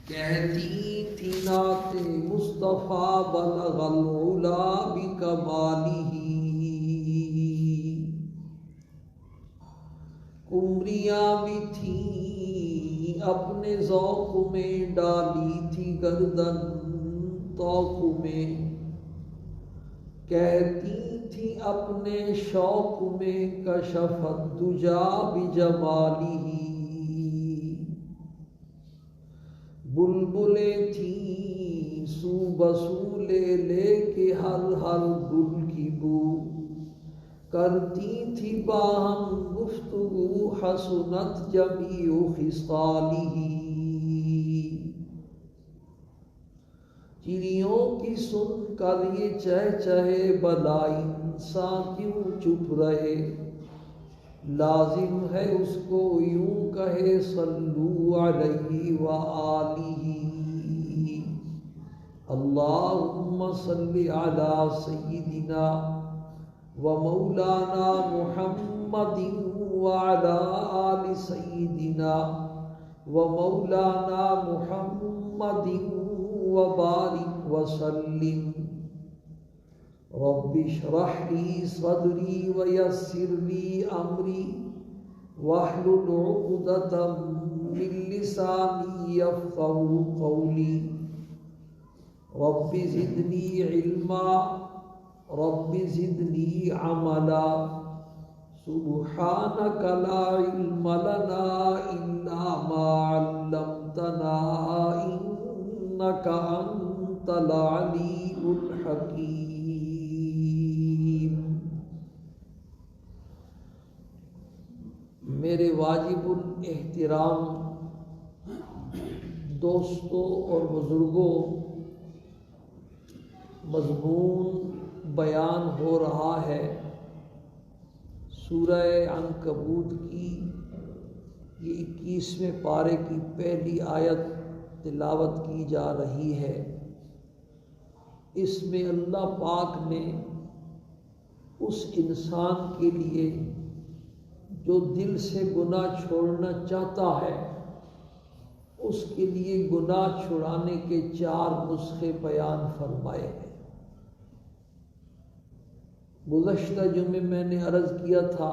کہتی تھی نعت مصطفیٰ بلغ العلا بکمالہ، عمریاں بھی تھیں اپنے ذوق میں، ڈالی تھی گردن طوق میں، کہتی تھی اپنے شوق میں کشف الدجا بجمالہ، بلبلیں تھیں سو بسو لے لے کے ہر ہر گل کی بو، کرتی تھی باہم گفتگو حسنت جمیع خصالہ، چڑیوں کی سن کر یہ چہچہے بلائی انسان کیوں چپ رہے، لازم ہے اس کو یوں کہے صلو علیہ وآلہ، اللہم صلی علی سیدنا و مولانا محمد وعلی آل سیدنا و مولانا محمد وبارک وسلم، رب اشرح لی صدری ویسر لی امری واحلل عقدۃ من لسانی یفقہوا قولی، رب زدنی علما رب زدنی عملا، سبحانک لا علم لنا الا ما علمتنا انک انت العلیم الحکیم۔ میرے واجب الاحترام دوستوں اور بزرگوں، مضمون بیان ہو رہا ہے سورہ عنکبوت کی یہ 21ویں پارے کی پہلی آیت تلاوت کی جا رہی ہے۔ اس میں اللہ پاک نے اس انسان کے لیے جو دل سے گناہ چھوڑنا چاہتا ہے اس کے لیے گناہ چھڑانے کے 4 نسخے بیان فرمائے ہیں۔ گزشتہ جمعے میں نے عرض کیا تھا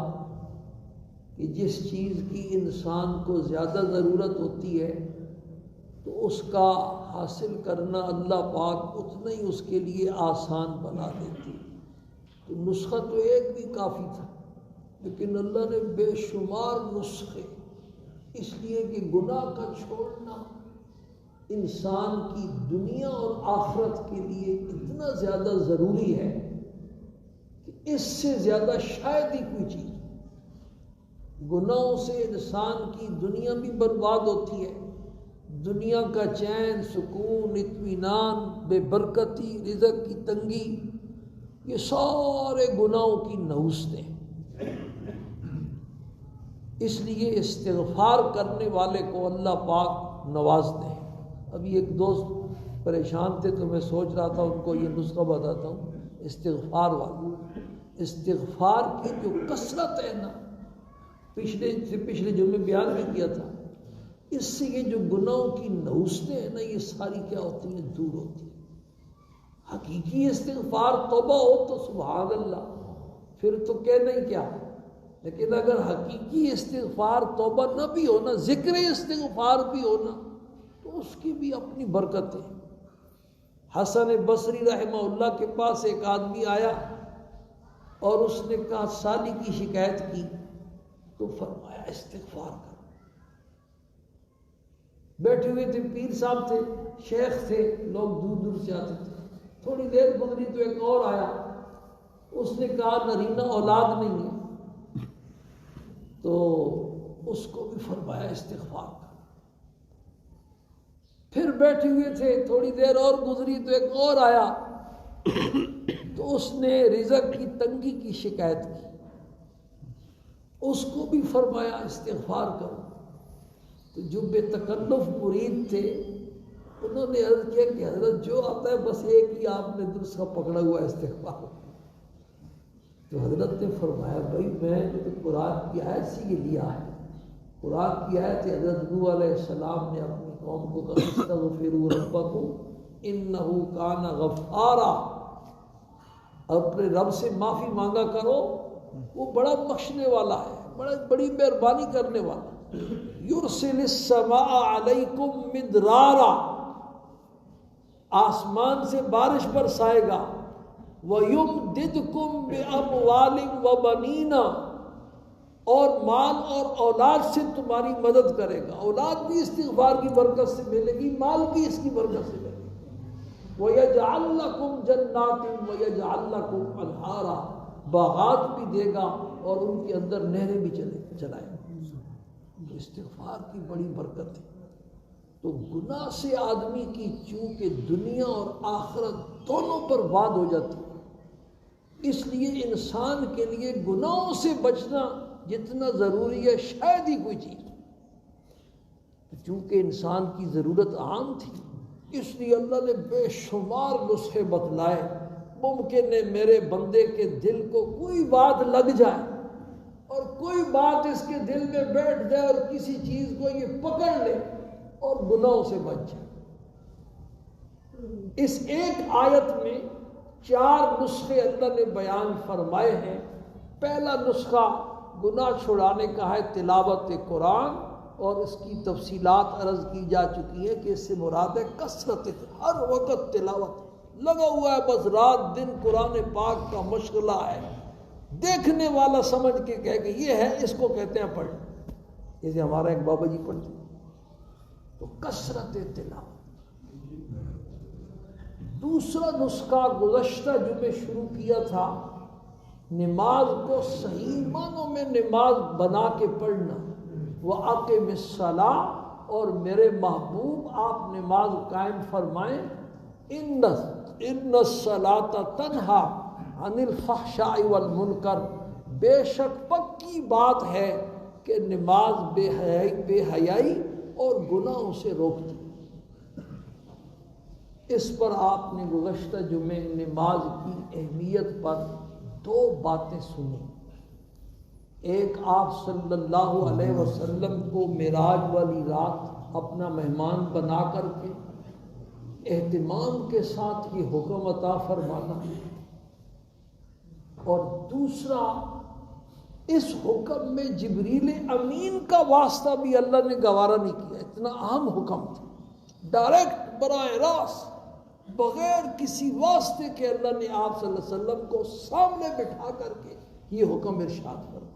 کہ جس چیز کی انسان کو زیادہ ضرورت ہوتی ہے تو اس کا حاصل کرنا اللہ پاک اتنا ہی اس کے لیے آسان بنا دیتی، تو نسخہ تو ایک بھی کافی تھا، لیکن اللہ نے بے شمار نسخے، اس لیے کہ گناہ کا چھوڑنا انسان کی دنیا اور آخرت کے لیے اتنا زیادہ ضروری ہے کہ اس سے زیادہ شاید ہی کوئی چیز۔ گناہوں سے انسان کی دنیا بھی برباد ہوتی ہے، دنیا کا چین، سکون، اطمینان، بے برکتی، رزق کی تنگی، یہ سارے گناہوں کی نحوستیں۔ اس لیے استغفار کرنے والے کو اللہ پاک نوازتے ہیں۔ ابھی ایک دوست پریشان تھے تو میں سوچ رہا تھا ان کو یہ نسخہ بتاتا ہوں استغفار والا۔ استغفار کی جو کثرت ہے نا، پچھلے جمعے بیان بھی کیا تھا، اس سے یہ جو گناہوں کی نحوستیں ہیں نا، یہ ساری کیا ہوتی ہیں؟ دور ہوتی ہیں۔ حقیقی استغفار توبہ ہو تو سبحان اللہ، پھر تو کہنا ہی کیا، لیکن اگر حقیقی استغفار توبہ نہ بھی ہونا، ذکر استغفار بھی ہونا، تو اس کی بھی اپنی برکت ہے۔ حسن بصری رحمہ اللہ کے پاس ایک آدمی آیا اور اس نے کہا سالی کی شکایت کی، تو فرمایا استغفار کرو۔ بیٹھے ہوئے تھے، پیر صاحب تھے، شیخ تھے، لوگ دور دور سے آتے تھے۔ تھوڑی دیر گزری تو ایک اور آیا، اس نے کہا نرینہ اولاد نہیں ہے، تو اس کو بھی فرمایا استغفار کرو۔ پھر بیٹھے ہوئے تھے، تھوڑی دیر اور گزری تو ایک اور آیا، تو اس نے رزق کی تنگی کی شکایت کی، اس کو بھی فرمایا استغفار کرو۔ تو جو بے تکلف مرید تھے انہوں نے عرض کیا کہ حضرت جو آتا ہے بس ایک ہی آپ نے دوسرا پکڑا ہوا استغفار۔ تو حضرت نے فرمایا بھائی میں نے تو قرآن کی آیت سے یہ لیا ہے۔ قرآن کی آیت حضرت نوح علیہ السلام نے اپنی قوم کو کہ استغفروا ربکم انہ کان غفارا، اپنے رب سے معافی مانگا کرو، وہ بڑا بخشنے والا ہے، بڑی مہربانی کرنے والا۔ یرسل السماء علیکم مدرارا، آسمان سے بارش برسائے گا، وَيُمْدِدْكُمْ بِأَمْوَالٍ وَبَنِينَ، اور مال اور اولاد سے تمہاری مدد کرے گا۔ اولاد بھی استغفار کی برکت سے ملے گی، مال بھی اس کی برکت سے ملے گی۔ وَيَجْعَلْ لَكُمْ جَنَّاتٍ وَيَجْعَلْ لَكُمْ أَنْهَارًا، باغات بھی دے گا اور ان کے اندر نہریں بھی چلائے گا۔ تو استغفار کی بڑی برکت ہے۔ تو گناہ سے آدمی کی چونکہ دنیا اور آخرت دونوں پر وعد ہو جاتی ہے، اس لیے انسان کے لیے گناہوں سے بچنا جتنا ضروری ہے شاید ہی کوئی چیز۔ چونکہ انسان کی ضرورت عام تھی، اس لیے اللہ نے بے شمار نسخے بتلائے۔ ممکن ہے میرے بندے کے دل کو کوئی بات لگ جائے اور کوئی بات اس کے دل میں بیٹھ جائے اور کسی چیز کو یہ پکڑ لے اور گناہوں سے بچ جائے۔ اس ایک آیت میں 4 نسخے اللہ نے بیان فرمائے ہیں۔ پہلا نسخہ گناہ چھڑانے کا ہے تلاوت قرآن، اور اس کی تفصیلات عرض کی جا چکی ہے کہ اس سے مراد ہے کثرت، ہر وقت تلاوت لگا ہوا ہے، بس رات دن قرآن پاک کا مشغلہ ہے۔ دیکھنے والا سمجھ کے کہے کہ یہ ہے، اس کو کہتے ہیں پڑھ، جیسے ہمارا ایک بابا جی پڑھتے ہیں۔ تو کثرت تلاوت۔ دوسرا نسخہ گزشتہ جمعے شروع کیا تھا، نماز کو صحیح معنوں میں نماز بنا کے پڑھنا۔ وَأَقِمِ الصَّلَاةَ، اور میرے محبوب آپ نماز قائم فرمائیں۔ إِنَّ الصَّلَاةَ تَنْهَىٰ عَنِ الْفَحْشَاءِ وَالْمُنکَرِ، بے شک پکی بات ہے کہ نماز بے حیائی اور گناہوں سے روکتی۔ اس پر آپ نے گزشتہ جمعے نماز کی اہمیت پر 2 باتیں سنی۔ ایک، آپ صلی اللہ علیہ وسلم کو معراج والی رات اپنا مہمان بنا کر کے اہتمام کے ساتھ یہ حکم عطا فرمانا، اور دوسرا اس حکم میں جبریل امین کا واسطہ بھی اللہ نے گوارا نہیں کیا۔ اتنا اہم حکم تھا، ڈائریکٹ براہ راست بغیر کسی واسطے کے اللہ نے آپ صلی اللہ علیہ وسلم کو سامنے بٹھا کر کے یہ حکم ارشاد فرمایا۔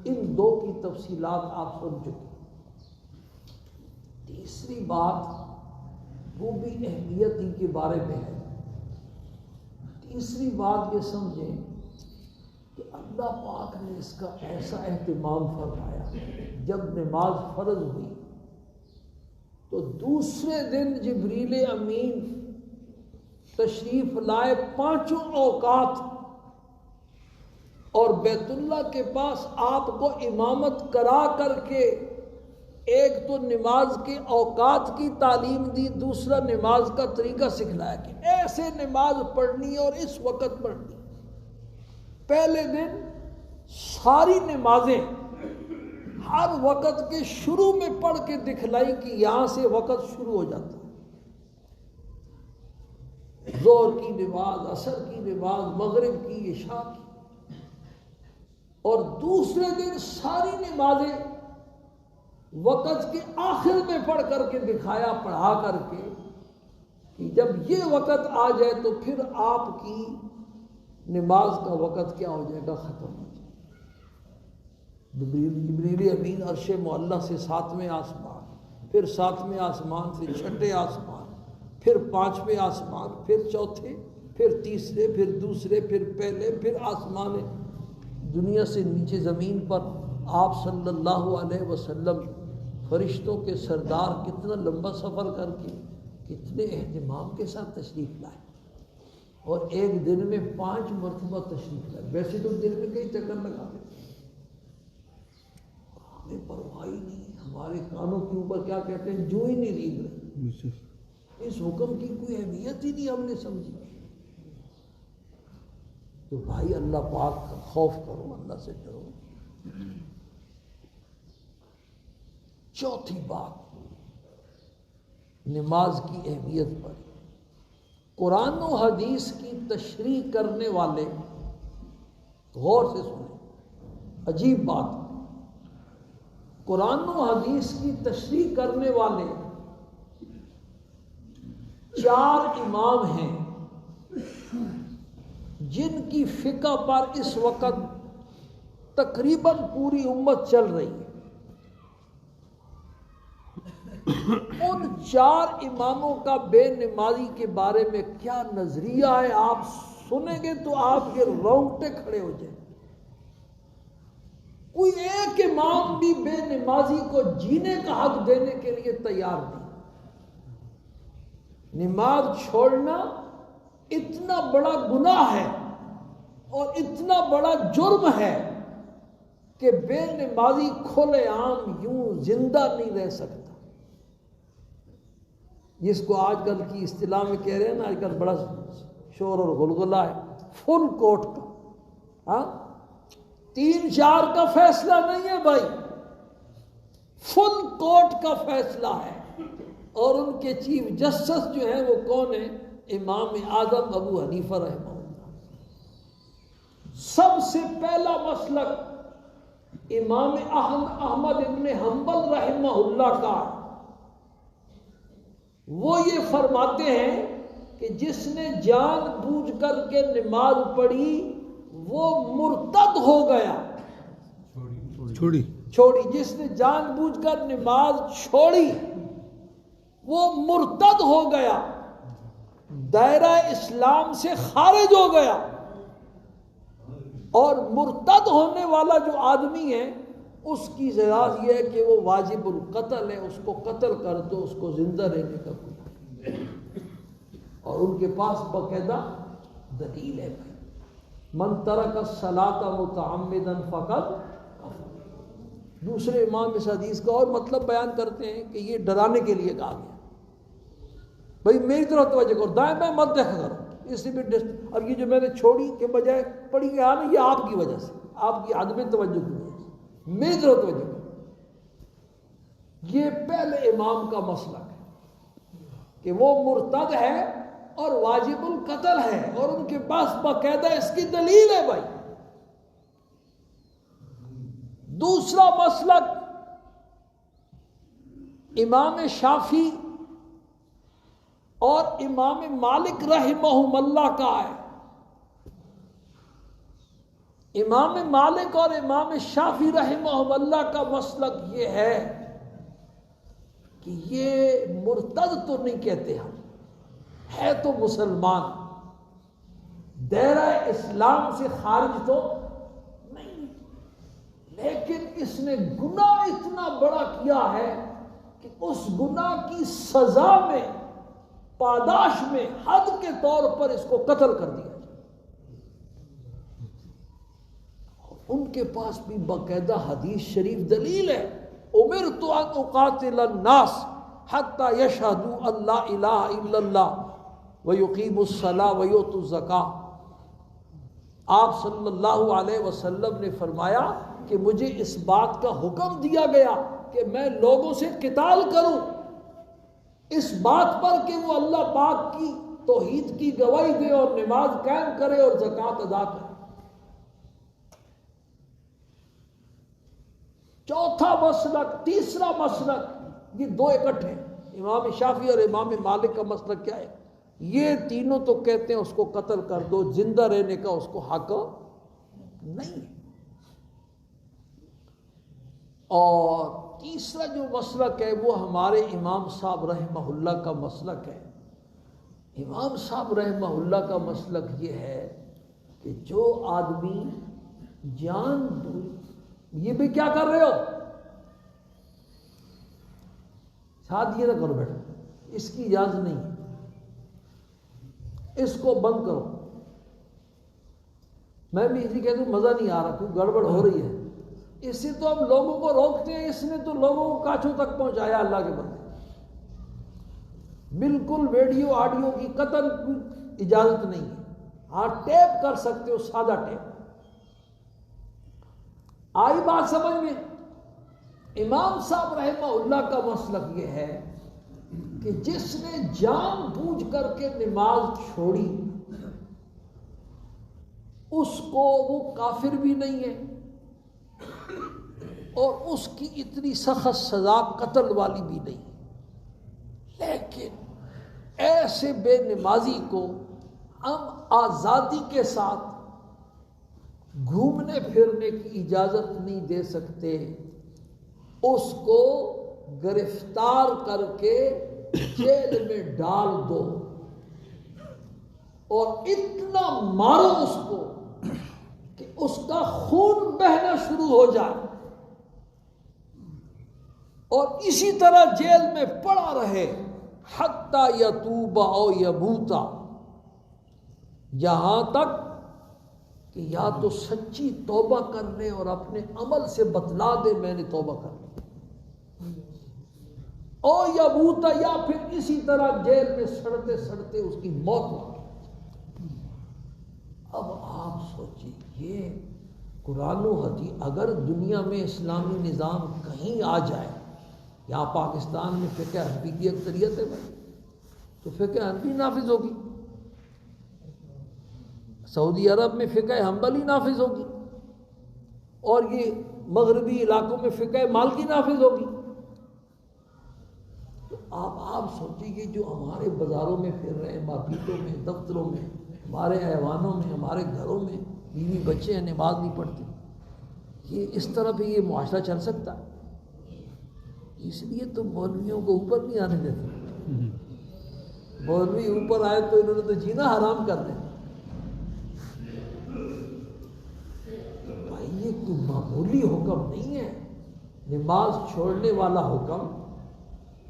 ان 2 کی تفصیلات آپ سن چکے۔ تیسری بات وہ بھی اہمیت ہی کے بارے میں ہے۔ تیسری بات یہ سمجھیں کہ اللہ پاک نے اس کا ایسا اہتمام فرمایا، جب نماز فرض ہوئی تو دوسرے دن جبریل امین تشریف لائے 5 اوقات، اور بیت اللہ کے پاس آپ کو امامت کرا کر کے ایک تو نماز کے اوقات کی تعلیم دی، دوسرا نماز کا طریقہ سکھلایا کہ ایسے نماز پڑھنی اور اس وقت پڑھنی۔ پہلے دن ساری نمازیں ہر وقت کے شروع میں پڑھ کے دکھلائی کہ یہاں سے وقت شروع ہو جاتا ہے۔ ظہر کی نماز، عصر کی نماز، مغرب کی، عشاء کی، اور دوسرے دن ساری نمازیں وقت کے آخر میں پڑھ کر کے دکھایا، پڑھا کر کے کہ جب یہ وقت آ جائے تو پھر آپ کی نماز کا وقت کیا ہو جائے گا، ختم ہو جائے گا۔ جبریل امین عرش معلیٰ سے 7ویں آسمان، پھر 7ویں آسمان سے 6ٹھے آسمان، پھر 5ویں آسمان، پھر 4تھے، پھر 3سرے، پھر دوسرے، پھر پہلے، پھر آسمان دنیا سے نیچے زمین پر آپ صلی اللہ علیہ وسلم فرشتوں کے سردار کتنا لمبا سفر کر کے کتنے اہتمام کے ساتھ تشریف لائے، اور ایک دن میں 5 مرتبہ تشریف لائے۔ ویسے تو دن میں کئی چکر لگا دیتے، ہمیں پرواہ ہی نہیں، ہمارے کانوں کے اوپر کیا کہتے ہیں، جو ہی نہیں رینگ رہی، اس حکم کی کوئی اہمیت ہی نہیں ہم نے سمجھی۔ تو بھائی اللہ پاک کا خوف کرو، اللہ سے ڈرو۔ چوتھی بات، نماز کی اہمیت پر. قرآن و حدیث کی تشریح کرنے والے غور سے سنیں، عجیب بات. قرآن و حدیث کی تشریح کرنے والے 4 امام ہیں جن کی فقہ پر اس وقت تقریباً پوری امت چل رہی ہے. ان 4 اماموں کا بے نمازی کے بارے میں کیا نظریہ ہے، آپ سنیں گے تو آپ کے رونگٹے کھڑے ہو جائیں. کوئی ایک امام بھی بے نمازی کو جینے کا حق دینے کے لیے تیار نہیں. نماز چھوڑنا اتنا بڑا گناہ ہے اور اتنا بڑا جرم ہے کہ بے نمازی کھلے عام یوں زندہ نہیں رہ سکتا. جس کو آج کل کی اصطلاح میں کہہ رہے ہیں نا، آج کل بڑا شور اور غلغلہ ہے، فل کوٹ کا. ہاں 3-4 کا فیصلہ نہیں ہے بھائی، فل کوٹ کا فیصلہ ہے. اور ان کے چیف جسٹس جو ہیں وہ کون ہیں؟ امام اعظم ابو حنیفہ رحمہ اللہ. سب سے پہلا مسلک امام احمد ابن حنبل رحمہ اللہ کا. وہ یہ فرماتے ہیں کہ جس نے جان بوجھ کر کے نماز پڑھی وہ مرتد ہو گیا. چھوڑی جس نے جان بوجھ کر نماز چھوڑی وہ مرتد ہو گیا، دائرہ اسلام سے خارج ہو گیا. اور مرتد ہونے والا جو آدمی ہے اس کی سزا یہ ہے کہ وہ واجب القتل ہے، اس کو قتل کر دو، اس کو زندہ رہنے کا کوئی. اور ان کے پاس باقاعدہ دلیل ہے بھائی، من ترک الصلاۃ متعمدا فقط. دوسرے امام اس حدیث کا اور مطلب بیان کرتے ہیں کہ یہ ڈرانے کے لیے کہا گیا. بھائی میری طرف توجہ کرو، دائیں بائیں مت دیکھا کرو. اس سے بھی اب یہ جو میں نے چھوڑی کے بجائے پڑھی گیا نا، یہ آپ کی وجہ سے، آپ کی عدم توجہ کی وجہ سے. میری طرف توجہ کرو. یہ پہلے امام کا مسلک ہے کہ وہ مرتد ہے اور واجب القتل ہے، اور ان کے پاس باقاعدہ اس کی دلیل ہے بھائی. دوسرا مسلک امام شافعی اور امام مالک رحمہم اللہ کا ہے. امام مالک اور امام شافعی رحمہم اللہ کا مسلک یہ ہے کہ یہ مرتد تو نہیں کہتے ہم، ہے تو مسلمان، دائرہ اسلام سے خارج تو نہیں، لیکن اس نے گناہ اتنا بڑا کیا ہے کہ اس گناہ کی سزا میں، پاداش میں، حد کے طور پر اس کو قتل کر دیا. ان کے پاس بھی باقاعدہ حدیث شریف دلیل ہے. امرت ان اقاتل الناس حتی یشہدوا ان لا الہ الا اللہ ویقیموا الصلاۃ ویؤتوا الزکاۃ. آپ صلی اللہ علیہ وسلم نے فرمایا کہ مجھے اس بات کا حکم دیا گیا کہ میں لوگوں سے قتال کروں اس بات پر کہ وہ اللہ پاک کی توحید کی گواہی دے اور نماز قائم کرے اور زکوٰۃ ادا کرے. چوتھا مسلک، تیسرا مسلک، یہ دو اکٹھے ہیں. امام شافعی اور امام مالک کا مسلک کیا ہے؟ یہ تینوں تو کہتے ہیں اس کو قتل کر دو، زندہ رہنے کا اس کو حق نہیں. اور تیسرا جو مسلک ہے وہ ہمارے امام صاحب رحمہ اللہ کا مسلک ہے. امام صاحب رحمہ اللہ کا مسلک یہ ہے کہ جو آدمی جان یہ بھی کیا کر رہے ہو، ساتھ یہ نہ کرو بیٹا، اس کی اجازت نہیں ہے، اس کو بند کرو. میں بھی اسی کہتا ہوں مزہ نہیں آ رہا، کوئی گڑبڑ ہو رہی ہے. اس سے تو ہم لوگوں کو روکتے ہیں، اس نے تو لوگوں کو کاچوں تک پہنچایا. اللہ کے بندے بالکل ویڈیو آڈیو کی قطعاً اجازت نہیں ہے. ہاں ٹیپ کر سکتے ہو، سادہ ٹیپ. آئی بات سمجھ میں؟ امام صاحب رحمہ اللہ کا مسلک یہ ہے کہ جس نے جان بوجھ کر کے نماز چھوڑی اس کو وہ کافر بھی نہیں ہے اور اس کی اتنی سخت سزا قتل والی بھی نہیں، لیکن ایسے بے نمازی کو ہم آزادی کے ساتھ گھومنے پھرنے کی اجازت نہیں دے سکتے، اس کو گرفتار کر کے جیل میں ڈال دو اور اتنا مارو اس کو کہ اس کا خون بہنا شروع ہو جائے اور اسی طرح جیل میں پڑا رہے حتی یتوب او یموتا، یہاں تک کہ یا تو سچی توبہ کر لے اور اپنے عمل سے بتلا دے میں نے توبہ کر لی، او یموتا، یا پھر اسی طرح جیل میں سڑتے سڑتے اس کی موت ہو گئی۔ اب آپ سوچیے یہ قرآن و حدیث، اگر دنیا میں اسلامی نظام کہیں آ جائے، یہاں پاکستان میں فقہ حنفی کی اکثریت ہے بھائی، تو فقہ حنفی نافذ ہوگی، سعودی عرب میں فقہ حنبلی نافذ ہوگی، اور یہ مغربی علاقوں میں فقہ مالکی نافذ ہوگی۔ تو آپ سوچیے جو ہمارے بازاروں میں پھر رہے ہیں، مارکیٹوں میں، دفتروں میں، ہمارے ایوانوں میں، ہمارے گھروں میں بیوی بچے ہیں نماز نہیں پڑھتے، یہ اس طرح پہ یہ معاشرہ چل سکتا ہے؟ اس لیے تو مولویوں کو اوپر نہیں آنے دیتے، مولوی اوپر آئے تو انہوں نے تو جینا حرام کر دیں۔ بھائی یہ کوئی معمولی حکم نہیں ہے، نماز چھوڑنے والا حکم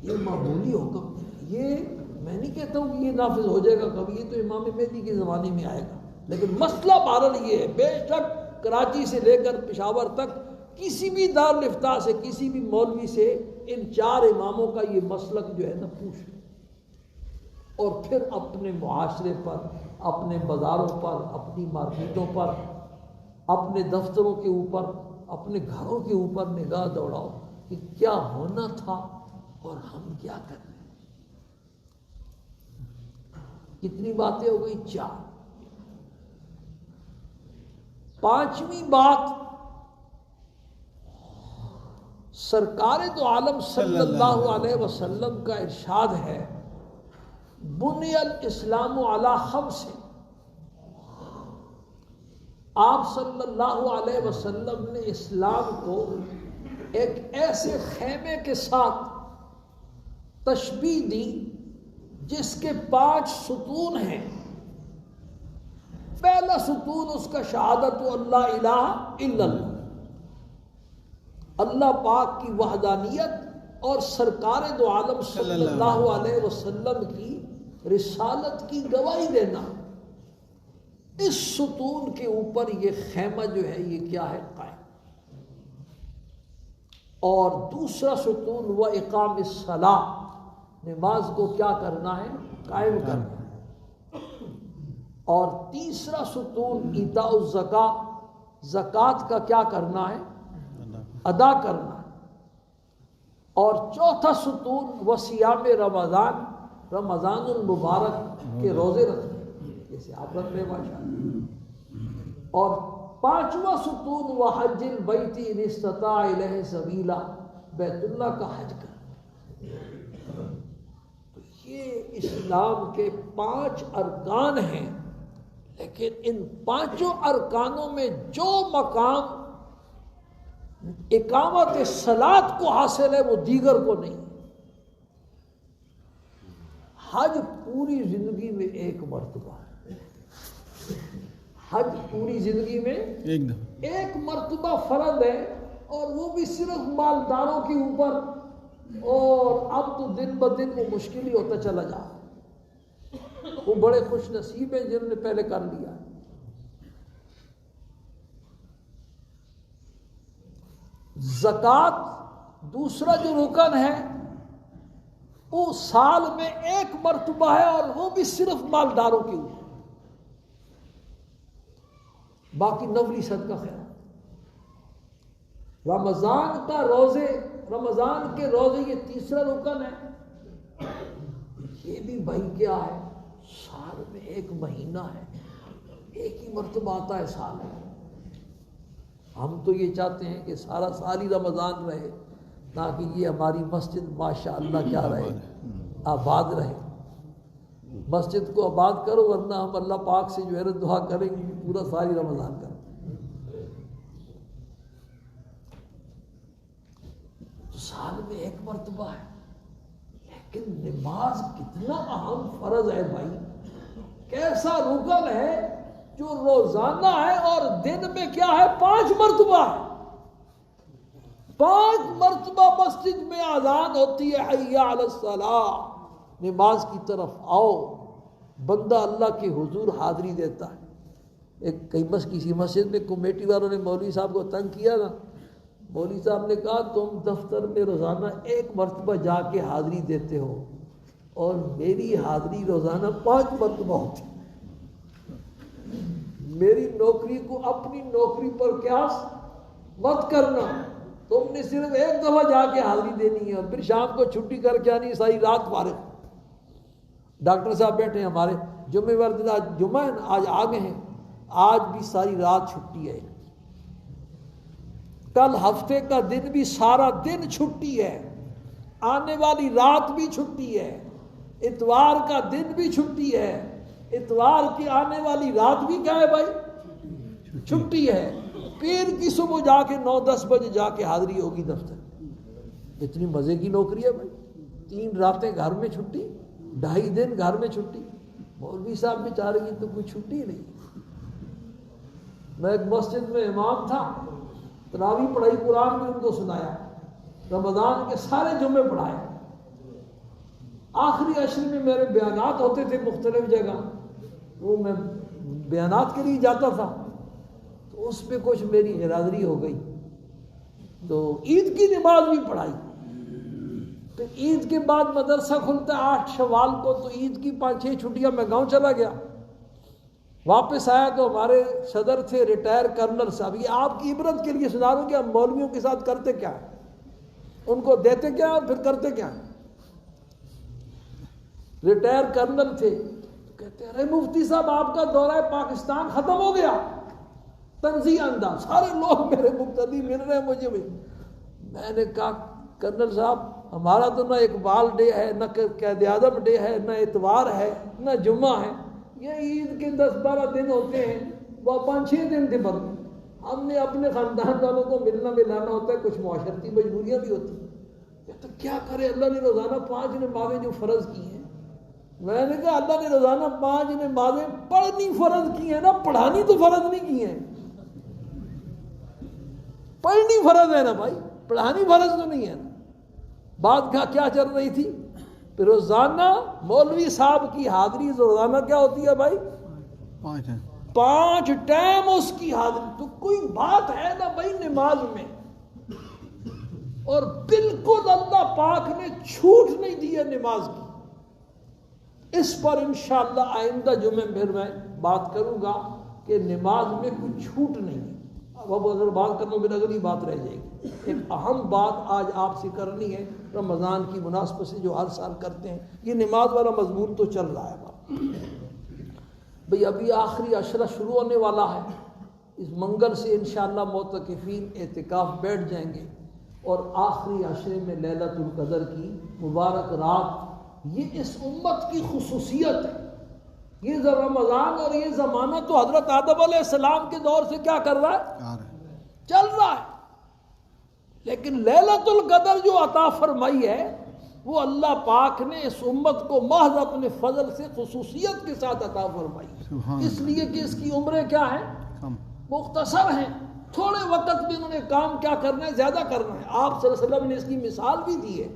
یہ معمولی حکم نہیں، یہ میں نہیں کہتا ہوں کہ یہ نافذ ہو جائے گا کبھی، یہ تو امام مہدی کے زمانے میں آئے گا، لیکن مسئلہ بہرحال یہ ہے، بے شک کراچی سے لے کر پشاور تک کسی بھی دارالفتاء سے، کسی بھی مولوی سے ان 4 اماموں کا یہ مسلک جو ہے نا پوچھ، اور پھر اپنے معاشرے پر، اپنے بازاروں پر، اپنی مارکیٹوں پر، اپنے دفتروں کے اوپر، اپنے گھروں کے اوپر نگاہ دوڑاؤ کہ کیا ہونا تھا اور ہم کیا کر رہے ہیں۔ کتنی باتیں ہو گئی؟ 4۔ 5ویں بات، سرکار دو عالم صلی اللہ علیہ وسلم کا ارشاد ہے، بنی الاسلام علی 5۔ آپ صلی اللہ علیہ وسلم نے اسلام کو ایک ایسے خیمے کے ساتھ تشبیہ دی جس کے 5 ستون ہیں۔ پہلا ستون اس کا شہادت اللہ الہ الا اللہ، اللہ پاک کی وحدانیت اور سرکار دو عالم صلی اللہ علیہ وسلم کی رسالت کی گواہی دینا۔ اس ستون کے اوپر یہ خیمہ جو ہے یہ کیا ہے؟ قائم۔ اور دوسرا ستون وہ اقام الصلاۃ، نماز کو کیا کرنا ہے؟ قائم کرنا ہے۔ اور تیسرا ستون ایتاء الزکاۃ، زکوٰۃ کا کیا کرنا ہے؟ ادا کرنا ہے۔ اور چوتھا ستون وہ صیام رمضان، رمضان المبارک کے روزے رکھنے، جیسے آپ رکھ رہے ماشاءاللہ۔ اور 5واں ستون وہ حج البیت ان استطاع الیہ سبیلا، بیت اللہ کا حج کرنا۔ تو یہ اسلام کے 5 ارکان ہیں، لیکن ان 5 ارکانوں میں جو مقام اقامت صلاۃ کو حاصل ہے وہ دیگر کو نہیں۔ حج پوری زندگی میں ایک مرتبہ ہے، حج پوری زندگی میں ایک مرتبہ فرض ہے، اور وہ بھی صرف مالداروں کے اوپر، اور اب تو دن بدن وہ مشکل ہی ہوتا چلا جا رہا۔ وہ بڑے خوش نصیب ہیں جنہوں نے پہلے کر لیا۔ زکوٰۃ دوسرا جو رکن ہے وہ سال میں ایک مرتبہ ہے، اور وہ بھی صرف مالداروں کے اوپر، باقی نفلی صدقہ خیر۔ رمضان کا روزے، رمضان کے روزے یہ تیسرا رکن ہے، یہ بھی بھائی کیا ہے، سال میں ایک مہینہ ہے، ایک ہی مرتبہ آتا ہے سال میں۔ ہم تو یہ چاہتے ہیں کہ سارا سال ہی رمضان رہے تاکہ یہ ہماری مسجد ماشاءاللہ کیا رہے، آباد رہے۔ مسجد کو آباد کرو، ورنہ ہم اللہ پاک سے جو ہے دعا کریں گے کہ پورا ساری رمضان کریں۔ تو سال میں ایک مرتبہ ہے، لیکن نماز کتنا اہم فرض ہے بھائی، کیسا رکن ہے جو روزانہ ہے اور دن میں کیا ہے 5 مرتبہ ہے۔ 5 مرتبہ مسجد میں اذان ہوتی ہے، حی علی الصلاۃ، نماز کی طرف آؤ، بندہ اللہ کے حضور حاضری دیتا ہے۔ کسی مسجد میں کمیٹی والوں نے مولوی صاحب کو تنگ کیا نا، مولوی صاحب نے کہا تم دفتر میں روزانہ 1 مرتبہ جا کے حاضری دیتے ہو اور میری حاضری روزانہ 5 مرتبہ ہوتی ہے۔ میری نوکری کو اپنی نوکری پر قیاس مت کرنا، تم نے صرف 1 دفعہ جا کے حاضری دینی ہے اور پھر شام کو چھٹی کر کے آنی، ساری رات فارغ۔ ڈاکٹر صاحب بیٹھے ہیں ہمارے، جمعہ وار آج جمعہ ہے نا، آج آگے ہیں، آج بھی ساری رات چھٹی ہے، کل ہفتے کا دن بھی سارا دن چھٹی ہے، آنے والی رات بھی چھٹی ہے، اتوار کا دن بھی چھٹی ہے، اتوار کی آنے والی رات بھی کیا ہے بھائی، چھٹی ہے۔ پیر کی صبح جا کے 9-10 بجے جا کے حاضری ہوگی دفتر۔ اتنی مزے کی نوکری ہے بھائی، 3 راتیں گھر میں چھٹی، 2.5 دن گھر میں چھٹی۔ مولوی صاحب بیچارے کی تو کوئی چھٹی نہیں۔ میں ایک مسجد میں امام تھا، تراویح پڑھائی، قرآن بھی ان کو سنایا، رمضان کے سارے جمعے پڑھائے۔ آخری عشر میں میرے بیانات ہوتے تھے مختلف جگہ، وہ میں بیانات کے لیے جاتا تھا، تو اس پہ کچھ میری حاضری ہو گئی، تو عید کی نماز بھی پڑھائی۔ پھر عید کے بعد مدرسہ کھلتا ہے 8 شوال کو، تو عید کی 5-6 چھٹیاں میں گاؤں چلا گیا۔ واپس آیا تو ہمارے صدر تھے ریٹائر کرنل صاحب، یہ آپ کی عبرت کے لیے سنا رہا ہوں کہ ہم مولویوں کے ساتھ کرتے کیا ہیں، ان کو دیتے کیا اور پھر کرتے کیا ہیں۔ ریٹائر کرنل تھے، تو کہتے ہیں ارے مفتی صاحب آپ کا دورہ پاکستان ختم ہو گیا، تنزیہ انداز، سارے لوگ میرے مقتدی مل رہے ہیں مجھے بھی۔ میں نے کہا کرنل صاحب ہمارا تو نہ اقبال ڈے ہے، نہ قائد اعظم ڈے ہے، نہ اتوار ہے، نہ جمعہ ہے، یہ عید کے 10-12 دن ہوتے ہیں، وہ 5-6 دن تھے بس۔ ہم نے اپنے خاندان والوں کو ملنا ملانا ہوتا ہے، کچھ معاشرتی مجبوریاں بھی ہوتی ہیں، تو کیا کرے، اللہ نے روزانہ 5 نمازیں جو فرض کی ہیں۔ میں نے کہا اللہ نے روزانہ 5 نمازیں پڑھنی فرض کی ہیں نا، پڑھانی تو فرض نہیں کی ہیں۔ پڑھنی فرض ہے نا بھائی، پڑھانی فرض تو نہیں ہے نا۔ بات کیا چل رہی تھی، پھر روزانہ مولوی صاحب کی حاضری روزانہ کیا ہوتی ہے بھائی، 5 ٹائم اس کی حاضری۔ تو کوئی بات ہے نا بھائی نماز میں، اور بالکل اللہ پاک نے چھوٹ نہیں دی ہے نماز کی۔ اس پر انشاءاللہ آئندہ جمعے میں بات کروں گا کہ نماز میں کوئی چھوٹ نہیں ہے۔ اب اگر بات کرنا پھر اگلی بات رہ جائے گی۔ ایک اہم بات آج آپ سے کرنی ہے رمضان کی مناسبت سے، جو ہر سال کرتے ہیں، یہ نماز والا مضمون تو چل رہا ہے بھئی۔ ابھی آخری عشرہ شروع ہونے والا ہے، اس منگل سے انشاءاللہ معتکفین اعتکاف بیٹھ جائیں گے، اور آخری عشرے میں لیلۃ القدر کی مبارک رات، یہ اس امت کی خصوصیت ہے۔ یہ رمضان اور یہ زمانہ تو حضرت آدم علیہ السلام کے دور سے کیا کر رہا ہے، چل رہا ہے، لیکن لیلۃ القدر جو عطا فرمائی ہے وہ اللہ پاک نے اس امت کو محض اپنے فضل سے خصوصیت کے ساتھ عطا فرمائی، اس لیے کہ اس کی عمریں کیا ہیں، مختصر ہیں، تھوڑے وقت میں انہوں نے کام کیا کرنا ہے، زیادہ کرنا ہے۔ آپ صلی اللہ علیہ وسلم نے اس کی مثال بھی دی ہے۔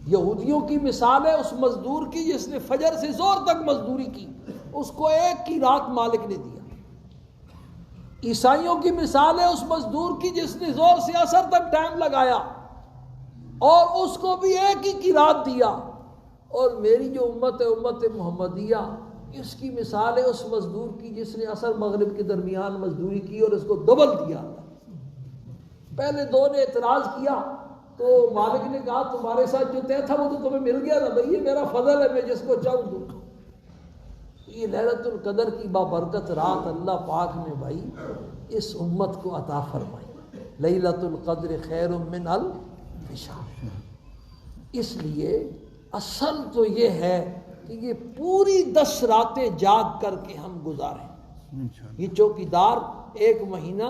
یہودیوں کی مثال ہے اس مزدور کی جس نے فجر سے زور تک مزدوری کی، اس کو 1 کی رات مالک نے دیا۔ عیسائیوں کی مثال ہے اس مزدور کی جس نے زور سے عصر تک ٹائم لگایا اور اس کو بھی 1 ہی کی رات دیا۔ اور میری جو امت ہے، امت محمدیہ، اس کی مثال ہے اس مزدور کی جس نے عصر مغرب کے درمیان مزدوری کی اور اس کو ڈبل دیا۔ پہلے 2 نے اعتراض کیا، تو مالک نے کہا تمہارے ساتھ جو طے تھا وہ تو تمہیں مل گیا نا بھائی، یہ میرا فضل ہے، میں جس کو چاہوں دوں۔ یہ لیلۃ القدر کی بابرکت رات اللہ پاک نے بھائی اس امت کو عطا فرمائی۔ لیلۃ القدر خیر من الف شہر۔ اس لیے اصل تو یہ ہے کہ یہ پوری 10 راتیں جاگ کر کے ہم گزاریں۔ یہ چوکیدار ایک مہینہ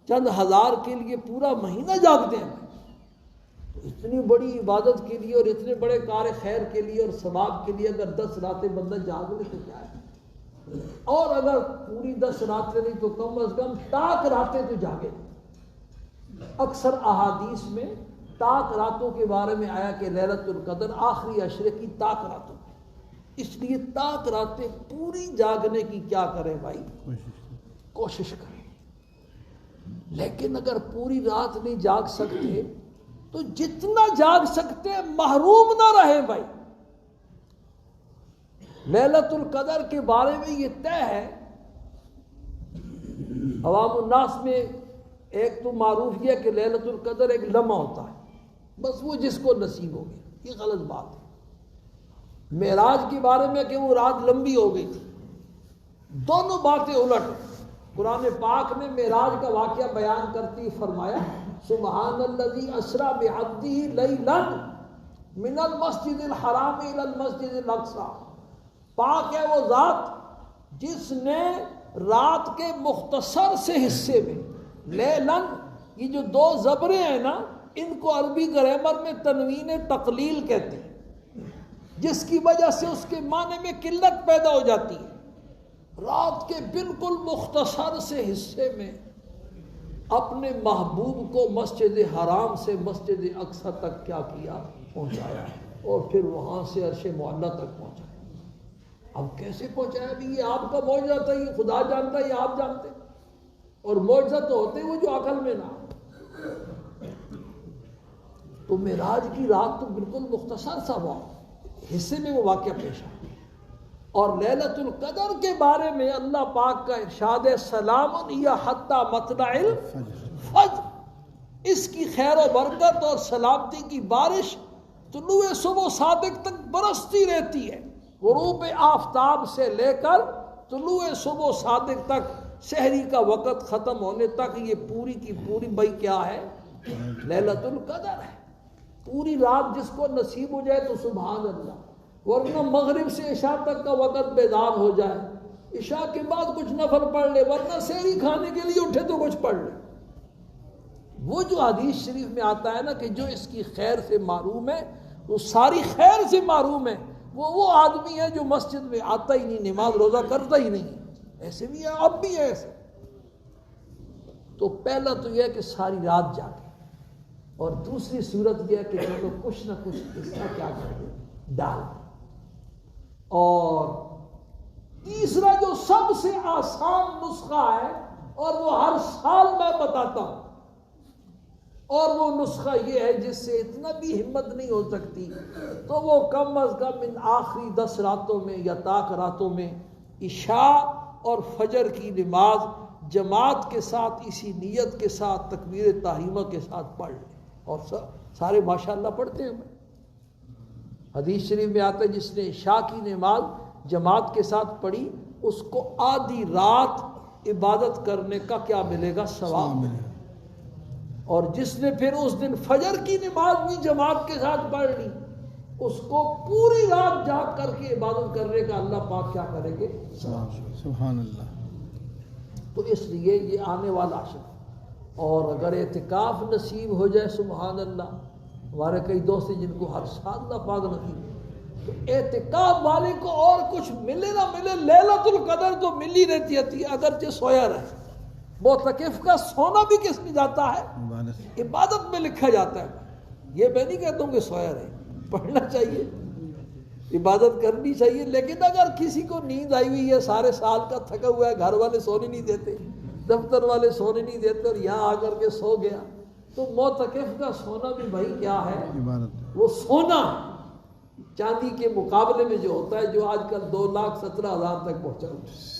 چند ہزار کے لیے پورا مہینہ جاگتے ہیں، تو اتنی بڑی عبادت کے لیے اور اتنے بڑے کار خیر کے لیے اور ثواب کے لیے اگر 10 راتیں بندہ جاگ لے تو کیا ہے؟ اور اگر پوری 10 راتیں نہیں تو کم از کم تاک راتیں تو جاگے۔ اکثر احادیث میں تاک راتوں کے بارے میں آیا کہ لیلۃ القدر آخری عشرے کی تاک راتوں، اس لیے تاک راتیں پوری جاگنے کی کیا کریں بھائی، کوشش کریں۔ لیکن اگر پوری رات نہیں جاگ سکتے تو جتنا جاگ سکتے محروم نہ رہے بھائی۔ لیلۃ القدر کے بارے میں یہ طے ہے، عوام الناس میں ایک تو معروف یہ کہ لیلۃ القدر ایک لمحہ ہوتا ہے، بس وہ جس کو نصیب ہو گیا، یہ غلط بات ہے۔ معراج کے بارے میں کہ وہ رات لمبی ہو گئی تھی، دونوں باتیں الٹ۔ قرآن پاک نے معراج کا واقعہ بیان کرتی فرمایا سبحان الذی اسریٰ بعبدہ لیلا من المسجد الحرام الی المسجد الاقصی، پاک ہے وہ ذات جس نے رات کے مختصر سے حصے میں، لیلن یہ جو 2 زبریں ہیں نا ان کو عربی گرامر میں تنوین تقلیل کہتے ہیں، جس کی وجہ سے اس کے معنی میں قلت پیدا ہو جاتی ہے۔ رات کے بالکل مختصر سے حصے میں اپنے محبوب کو مسجد حرام سے مسجد اقصی تک کیا کیا، پہنچایا، اور پھر وہاں سے عرش معلیٰ تک پہنچایا۔ اب کیسے پہنچایا بھی، یہ آپ کا معجزہ تھا، یہ خدا جانتا ہے، یہ آپ جانتے، اور معجزہ تو ہوتے وہ جو عقل میں نہ۔ تو معراج کی رات تو بالکل مختصر سا حصے میں وہ واقعہ پیش آیا۔ اور لیلۃ القدر کے بارے میں اللہ پاک کا ارشاد ہے سلام ہی حتی مطلع الفجر، اس کی خیر و برکت اور سلامتی کی بارش طلوع صبح صادق تک برستی رہتی ہے، غروب آفتاب سے لے کر طلوع صبح صادق تک، سحری کا وقت ختم ہونے تک یہ پوری کی پوری بھائی کیا ہے، لیلۃ القدر ہے۔ پوری رات جس کو نصیب ہو جائے تو سبحان اللہ، ورنہ مغرب سے عشاء تک کا وقت بیدار ہو جائے، عشاء کے بعد کچھ نفل پڑھ لے، ورنہ سحری کھانے کے لیے اٹھے تو کچھ پڑھ لے۔ وہ جو حدیث شریف میں آتا ہے نا کہ جو اس کی خیر سے محروم ہے وہ ساری خیر سے محروم ہے، وہ آدمی ہے جو مسجد میں آتا ہی نہیں، نماز روزہ کرتا ہی نہیں۔ ایسے بھی ہے، اب بھی ہے ایسے۔ تو پہلا تو یہ ہے کہ ساری رات جاگے، اور دوسری صورت یہ ہے کہ چلو کچھ نہ کچھ حصہ کیا کرے، ڈال۔ اور تیسرا جو سب سے آسان نسخہ ہے اور وہ ہر سال میں بتاتا ہوں، اور وہ نسخہ یہ ہے جس سے اتنا بھی ہمت نہیں ہو سکتی تو وہ کم از کم ان آخری 10 راتوں میں یا تاک راتوں میں عشاء اور فجر کی نماز جماعت کے ساتھ اسی نیت کے ساتھ تکبیر تحریمہ کے ساتھ پڑھ لیں، اور سارے ماشاءاللہ پڑھتے ہیں۔ حدیث شریف میں آتا ہے جس نے عشاء کی نماز جماعت کے ساتھ پڑھی اس کو آدھی رات عبادت کرنے کا کیا ملے گا، ثواب ملے گا، اور جس نے پھر اس دن فجر کی نماز بھی جماعت کے ساتھ پڑھ لی اس کو پوری رات جاگ کر کے عبادت کرنے کا اللہ پاک کیا کریں گے، سبحان اللہ۔ تو اس لیے یہ آنے والا عشر، اور اگر اعتکاف نصیب ہو جائے سبحان اللہ، ہمارے کئی دوست ہیں جن کو ہر سال اللہ پاک نصیب، تو اعتکاف والے کو اور کچھ ملے نہ ملے لیلۃ القدر تو مل ہی رہتی ہے، اگرچہ سویا رہے۔ معتکف کا سونا بھی کس میں جاتا ہے، عبادت میں لکھا جاتا ہے۔ یہ میں نہیں کہتا ہوں کہ سویا رہے، پڑھنا چاہیے، عبادت کرنی چاہیے، لیکن اگر کسی کو نیند آئی ہوئی ہے، سارے سال کا تھکا ہوا ہے، گھر والے سونے نہیں دیتے، دفتر والے سونے نہیں دیتے، اور یہاں آ کر کے سو گیا، تو معتکف کا سونا بھی بھائی کیا ہے، وہ سونا چاندی کے مقابلے میں جو ہوتا ہے، جو آج کل 2,17,000 تک پہنچا ہوا ہے،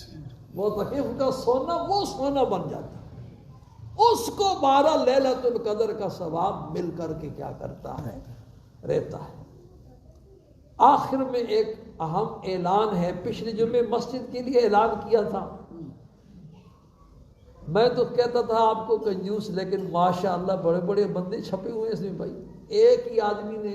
معتکف کا سونا وہ سونا بن جاتا ہے۔ اس کو 12 لیلۃ القدر کا ثواب مل کر کے کیا کرتا ہے، رہتا ہے۔ آخر میں ایک اہم اعلان ہے، پچھلے جمعے مسجد کے لیے اعلان کیا تھا، میں تو کہتا تھا آپ کو کنجوس، لیکن ماشاءاللہ بڑے بڑے بندے چھپے ہوئے اس میں بھائی، ایک ہی آدمی نے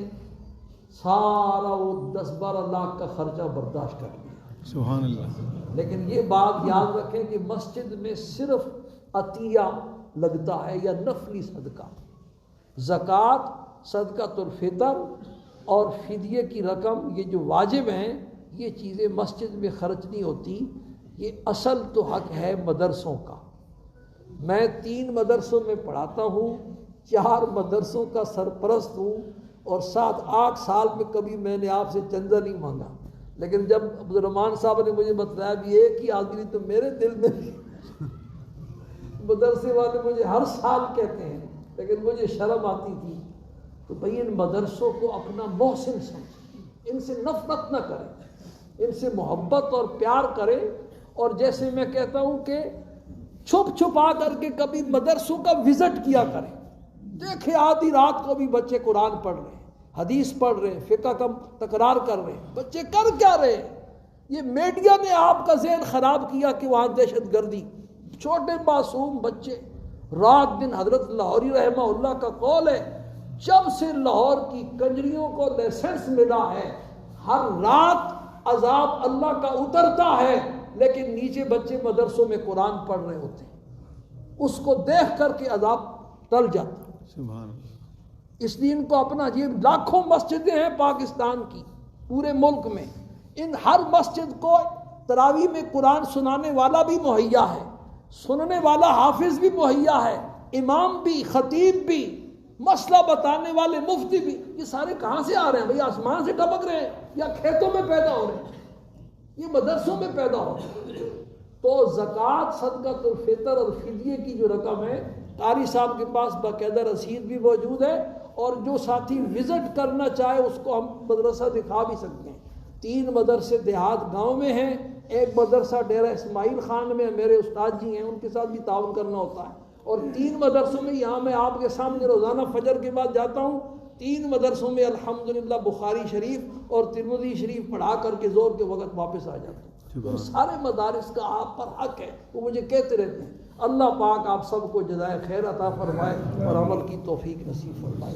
سارا وہ 10-12 لاکھ کا خرچہ برداشت کر لیا، سبحان اللہ۔ لیکن یہ بات یاد رکھیں کہ مسجد میں صرف عطیہ لگتا ہے یا نفلی صدقہ، زکوٰۃ، صدقۃ الفطر اور فدیے کی رقم، یہ جو واجب ہیں یہ چیزیں مسجد میں خرچ نہیں ہوتی، یہ اصل تو حق ہے مدرسوں کا۔ میں 3 مدرسوں میں پڑھاتا ہوں، 4 مدرسوں کا سرپرست ہوں، اور 7-8 سال میں کبھی میں نے آپ سے چندہ نہیں مانگا، لیکن جب عبدالرحمان صاحب نے مجھے بتایا بھی ایک ہی آدمی تو میرے دل میں مدرسے والے مجھے ہر سال کہتے ہیں، لیکن مجھے شرم آتی تھی، تو بھئی ان مدرسوں کو اپنا محسن سمجھیں، ان سے نفرت نہ کریں، ان سے محبت اور پیار کریں، اور جیسے میں کہتا ہوں کہ چھپ چھپا کر کے کبھی مدرسوں کا وزٹ کیا کریں، دیکھیں آدھی رات کو بھی بچے قرآن پڑھ رہے ہیں، حدیث پڑھ رہے ہیں، فقہ کا تکرار کر رہے ہیں، بچے کر کیا رہے ہیں؟ یہ میڈیا نے آپ کا ذہن خراب کیا کہ وہاں دہشت گردی، چھوٹے معصوم بچے، رات دن حضرت لاہوری رحمہ اللہ کا قول ہے، جب سے لاہور کی کنجریوں کو لائسنس ملا ہے ہر رات عذاب اللہ کا اترتا ہے، لیکن نیچے بچے مدرسوں میں قرآن پڑھ رہے ہوتے ہیں، اس کو دیکھ کر کے عذاب ٹل جاتا ہے۔ سبحان اللہ۔ اس لیے ان کو اپنا، یہ لاکھوں مسجدیں ہیں پاکستان کی پورے ملک میں، ان ہر مسجد کو تراویح میں قرآن سنانے والا بھی مہیا ہے، سننے والا حافظ بھی مہیا ہے، امام بھی، خطیب بھی، مسئلہ بتانے والے مفتی بھی، یہ سارے کہاں سے آ رہے ہیں بھئی؟ آسمان سے ٹپک رہے ہیں یا کھیتوں میں پیدا ہو رہے ہیں؟ یہ مدرسوں میں پیدا ہو رہے ہیں۔ تو زکوٰۃ، صدقۃ الفطر اور فدیے کی جو رقم ہے، قاری صاحب کے پاس باقاعدہ رسید بھی موجود ہے، اور جو ساتھی وزٹ کرنا چاہے اس کو ہم مدرسہ دکھا بھی سکتے ہیں۔ 3 مدرسے دیہات گاؤں میں ہیں، ایک مدرسہ ڈیرہ اسماعیل خان میں، میرے استاد جی ہیں، ان کے ساتھ بھی تعاون کرنا ہوتا ہے، اور 3 مدرسوں میں یہاں میں آپ کے سامنے روزانہ فجر کے بعد جاتا ہوں، 3 مدرسوں میں الحمدللہ بخاری شریف اور ترمذی شریف پڑھا کر کے زور کے وقت واپس آ جاتا ہوں۔ ان سارے مدارس کا آپ پر حق ہے، وہ مجھے کہتے رہتے ہیں۔ اللہ پاک آپ سب کو جزائے خیر عطا فرمائے اور عمل کی توفیق نصیب فرمائے۔